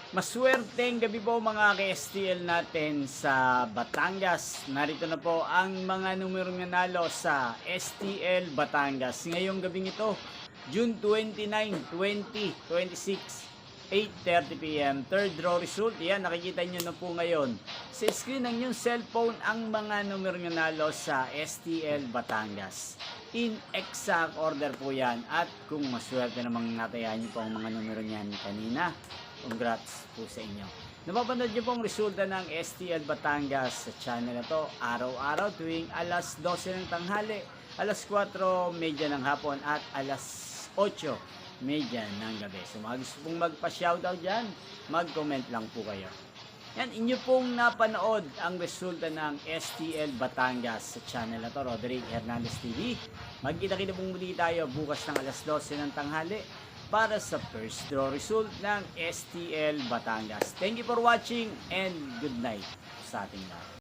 Maswerteng gabi po mga ka-STL natin sa Batangas. Narito na po ang mga numerong nanalo sa STL Batangas. Ngayong gabing ito, June 29, 2026, 8:30 p.m. Third draw result. Yan, nakikita nyo na po ngayon sa screen ng inyong cellphone ang mga numerong nanalo sa STL Batangas. In exact order po yan. At kung maswerte namang natayan nyo po ang mga numero niyan kanina, congrats po sa inyo. Napapanood nyo pong resulta ng STL Batangas sa channel na to araw-araw tuwing alas 12 ng tanghali, alas 4:30 ng hapon at alas 8:30 ng gabi. So mga gusto pong magpa-shoutout dyan, mag-comment lang po kayo. Yan, inyo pong napanood ang resulta ng STL Batangas sa channel na to, Roderick Hernandez TV. Magkita-kita pong muli tayo bukas ng alas 12 ng tanghali para sa first draw result ng STL Batangas. Thank you for watching and good night sa ating lahat.